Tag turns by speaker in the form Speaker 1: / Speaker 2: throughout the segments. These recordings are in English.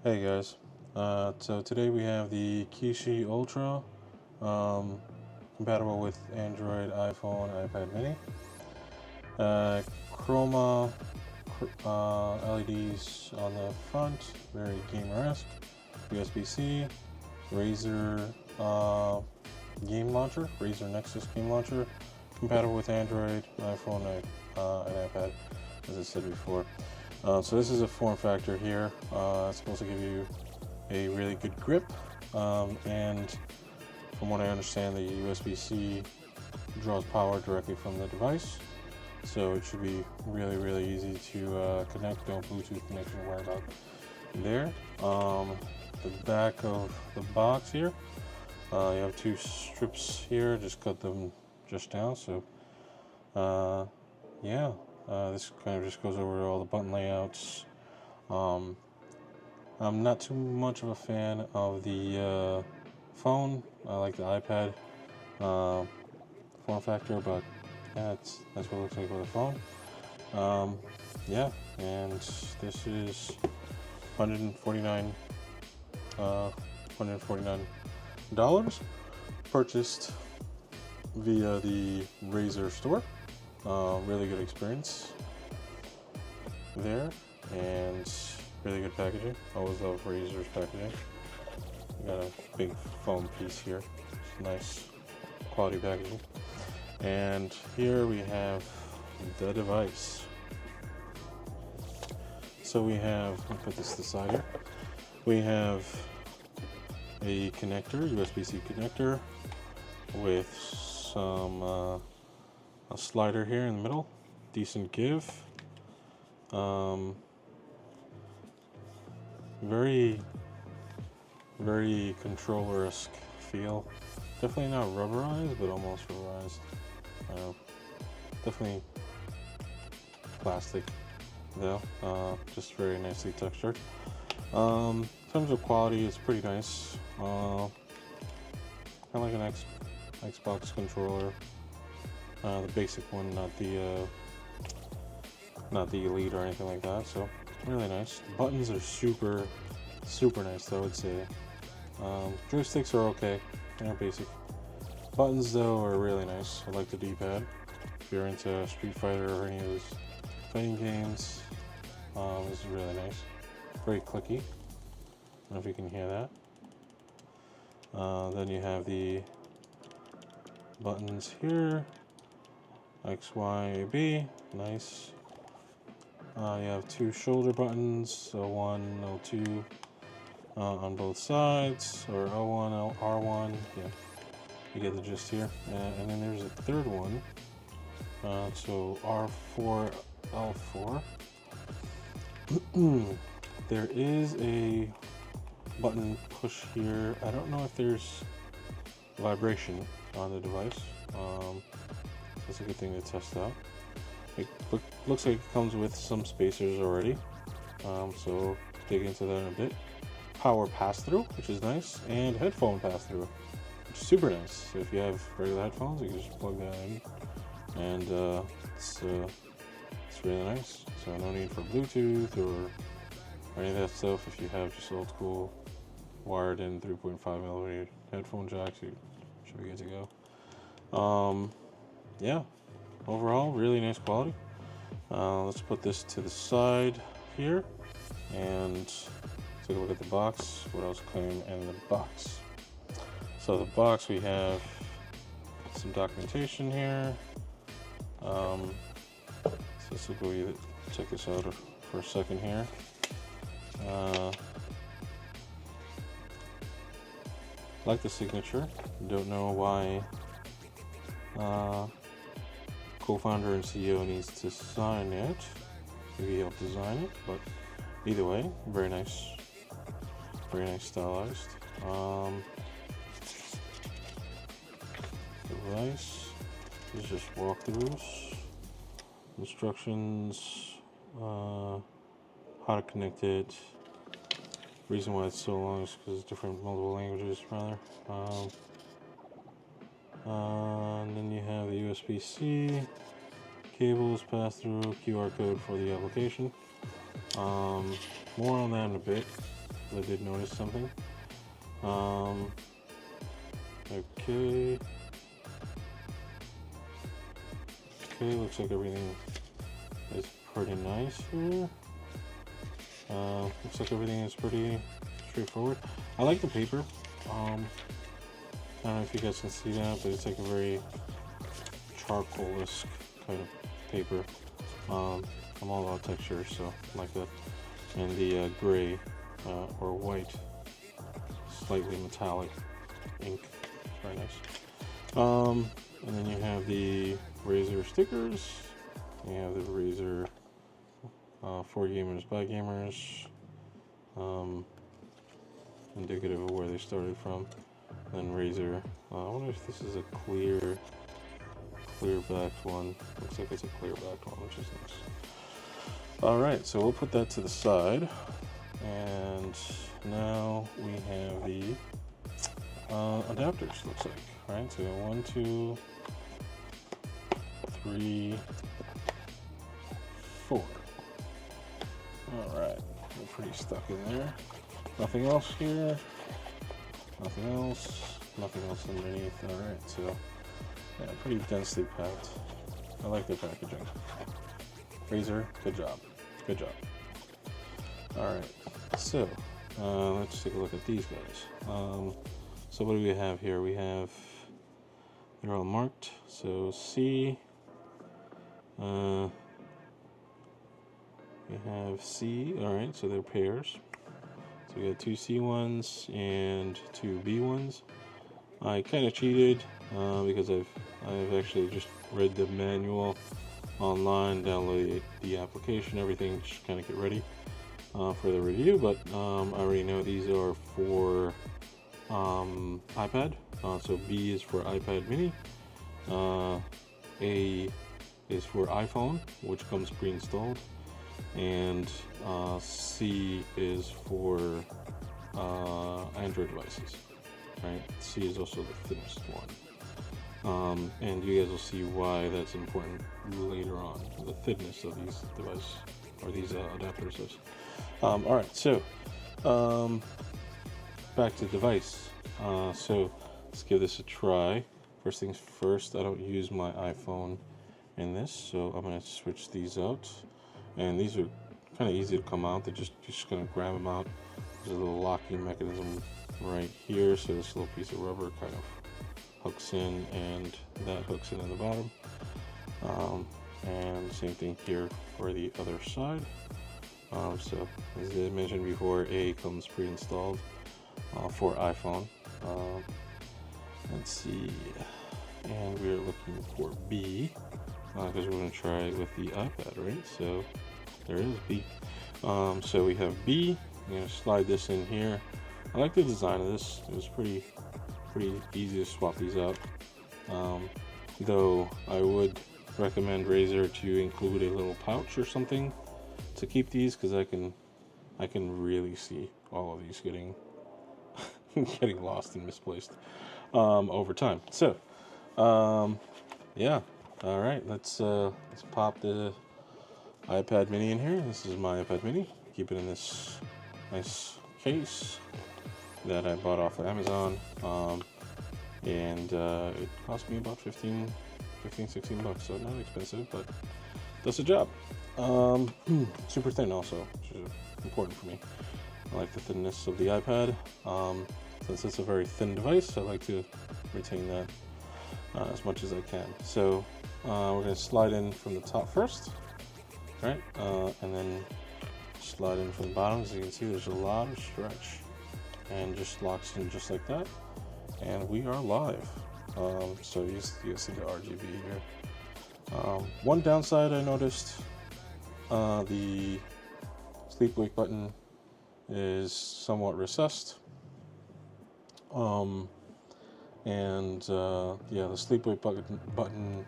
Speaker 1: Hey guys, so today we have the Kishi Ultra, compatible with Android, iPhone, iPad mini. Chroma LEDs on the front, very gamer-esque. USB-C, Razer game launcher, Razer Nexus game launcher, compatible with Android, iPhone, and iPad, as I said before. So this is a form factor here. It's supposed to give you a really good grip, and from what I understand, the USB-C draws power directly from the device, so it should be really easy to connect. No Bluetooth connection to worry about there. The back of the box here, you have two strips here. Just cut them just down. So yeah, this kind of just goes over all the button layouts. I'm not too much of a fan of the phone. I like the iPad form factor, but yeah, that's what it looks like with a phone. Yeah, and this is $149 purchased via the Razer store. Really good experience there, and really good packaging. Always love Razer's packaging. We got a big foam piece here. It's nice quality packaging. And here we have the device. So we have, let me put this to the side here. We have a connector, USB-C connector, with some a slider here in the middle. Decent give. Very controller-esque feel. Definitely not rubberized, but almost rubberized. Definitely plastic though. Just very nicely textured. In terms of quality, it's pretty nice. Kind of like an Xbox controller. The basic one, not the Elite or anything like that. So really nice. The buttons are super nice, though, I would say. Joysticks are okay. They're basic. Buttons, though, are really nice. I like the D-pad. If you're into Street Fighter or any of those fighting games, this is really nice. Very clicky. I don't know if you can hear that. Then you have the buttons here. X, Y, B. Nice. You have two shoulder buttons, L1, L2 on both sides, or L1, R1. Yeah, you get the gist here. And then there's a third one. So R4, L4. There is a button push here. I don't know if there's vibration on the device. That's a good thing to test out. It looks like it comes with some spacers already. So dig into that in a bit. Power pass-through, which is nice, and headphone pass-through, which is super nice. So if you have regular headphones, you can just plug that in, and it's really nice. So no need for Bluetooth or any of that stuff. If you have just old school wired in 3.5mm headphone jacks, you should be good to go. Yeah, overall really nice quality. Let's put this to the side here and take a look at the box. What else came in the box? So the box, we have some documentation here. So let's go check this out for a second here. Like the signature. Don't know why co-founder and CEO needs to sign it. Maybe he'll design it, but either way, very nice stylized. Device. This is just walkthroughs, instructions, how to connect it. Reason why it's so long is because it's multiple languages rather. And then you have the USB-C cables pass through, QR code for the application. More on that in a bit. because I did notice something. Okay. Okay, looks like everything is pretty nice here. Looks like everything is pretty straightforward. I like the paper. I don't know if you guys can see that, but it's like a very charcoal-esque kind of paper. I'm all about texture, so I like that. And the gray or white, slightly metallic ink, very nice. And then you have the Razer stickers. You have the Razer for gamers by gamers, indicative of where they started from. Then Razer. I wonder if this is a clear backed one. Looks like it's a clear backed one, which is nice. All right, so we'll put that to the side, and now we have the adapters. Looks like, right? So 1, 2, 3, 4. All right, we're pretty stuck in there. Nothing else here. Nothing else. Nothing else underneath. All right, so yeah, pretty densely packed. I like the packaging. Razer, good job. Good job. All right, so let's take a look at these guys. So what do we have here? We have, they're all marked. So C. We have C. All right, so they're pairs. So we got 2 C ones and 2 B ones. I kind of cheated because I've actually just read the manual online, downloaded the application, everything, just kind of get ready for the review. But I already know these are for iPad. So B is for iPad mini. A is for iPhone, which comes pre-installed, and C is for Android devices. Right? C is also the thinnest one. And you guys will see why that's important later on, the thickness of these devices, or these adapters is. Alright, so back to device. So let's give this a try. First things first, I don't use my iPhone in this, so I'm going to switch these out. And these are kind of easy to come out. They're just going to grab them out. There's a little locking mechanism right here, so this little piece of rubber kind of hooks in, and that hooks in at the bottom. And same thing here for the other side. So as I mentioned before, A comes pre-installed for iPhone. Let's see, and we're looking for B because we're going to try it with the iPad, right? So there is B. So we have B. I'm going to slide this in here. I like the design of this. It was pretty easy to swap these out. Though I would recommend Razer to include a little pouch or something to keep these, because I can really see all of these getting getting lost and misplaced over time. So yeah, all right, let's pop the iPad mini in here. This is my iPad mini. Keep it in this nice case that I bought off of Amazon, and it cost me about 15, 16 bucks, so not expensive, but does the job. Super thin also, which is important for me. I like the thinness of the iPad. Since it's a very thin device, I like to retain that as much as I can. So we're going to slide in from the top first, right? And then slide in from the bottom. As you can see, there's a lot of stretch, and just locks in just like that. And we are live. So you see the RGB here. One downside I noticed, the sleep wake button is somewhat recessed. Yeah, the sleep wake button.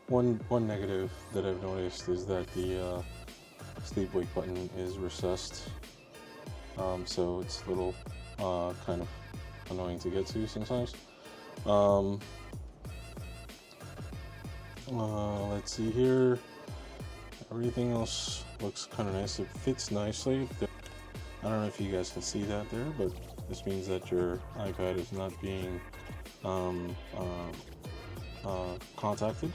Speaker 1: One negative that I've noticed is that the sleep wake button is recessed. So it's a little kind of annoying to get to sometimes. Let's see here. Everything else looks kind of nice. It fits nicely. I don't know if you guys can see that there, but this means that your iPad is not being contacted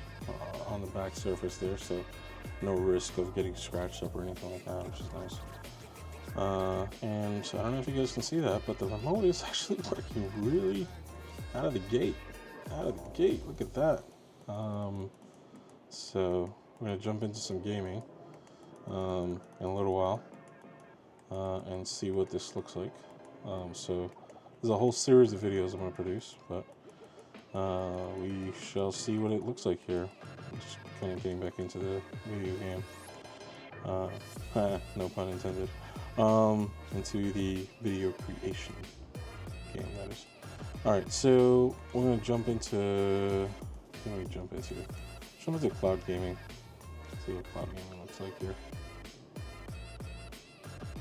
Speaker 1: on the back surface there, so no risk of getting scratched up or anything like that, which is nice. And I don't know if you guys can see that, but the remote is actually working really out of the gate. Look at that. So we're gonna jump into some gaming in a little while and see what this looks like. So there's a whole series of videos I'm gonna produce, but we shall see what it looks like here. I'm just kind of getting back into the video game. No pun intended. Into the video creation game, that is. Alright, so we're gonna jump into. What can we jump into? Jump into cloud gaming. See what cloud gaming looks like here.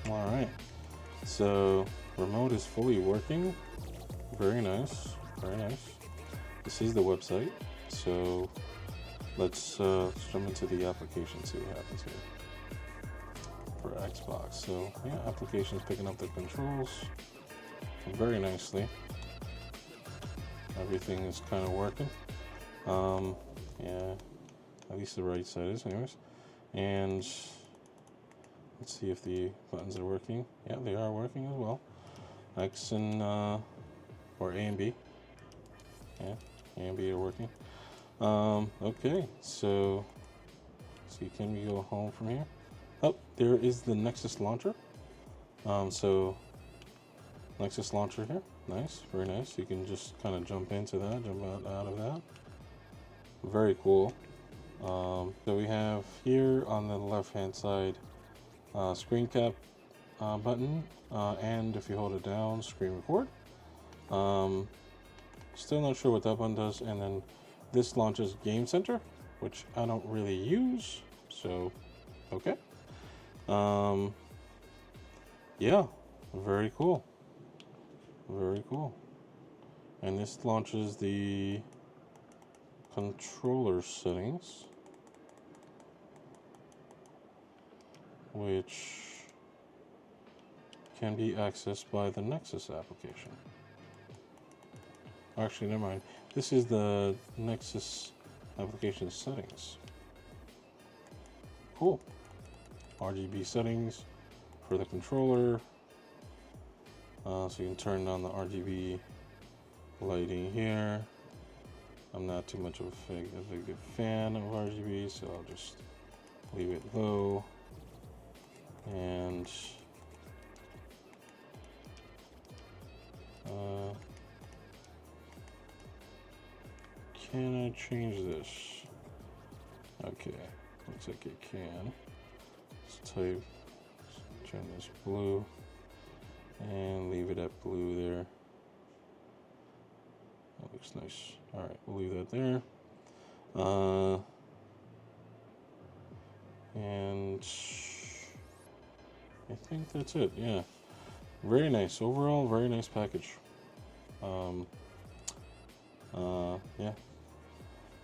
Speaker 1: Alright, so remote is fully working. Very nice, very nice. This is the website, so let's jump into the application, see what happens here for Xbox. So yeah, application's picking up the controls very nicely. Everything is kind of working. Yeah, at least the right side is, anyways. And let's see if the buttons are working. Yeah, they are working as well. X and or A and B. Yeah, A and B are working. Okay, so can we go home from here? Oh, there is the Nexus launcher. So Nexus launcher here. Nice, very nice. You can just kind of jump into that, jump out of that. Very cool. So we have here on the left hand side screen cap button, and if you hold it down, screen record. Still not sure what that one does. And then this launches Game Center, which I don't really use, so okay. Yeah, very cool. Very cool. And this launches the controller settings, which can be accessed by the Nexus application. Actually, never mind. This is the Nexus application settings. Cool. RGB settings for the controller. So you can turn on the RGB lighting here. I'm not too much of a big fan of RGB, so I'll just leave it low. And can I change this? Okay, looks like it can. Let's type, turn this blue and leave it at blue there. That looks nice. All right, we'll leave that there. And I think that's it. Yeah, very nice overall. Very nice package. Yeah,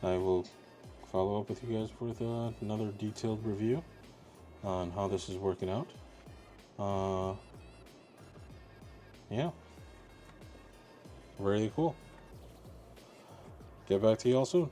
Speaker 1: I will follow up with you guys with another detailed review on how this is working out. Yeah, very cool. Get back to y'all soon.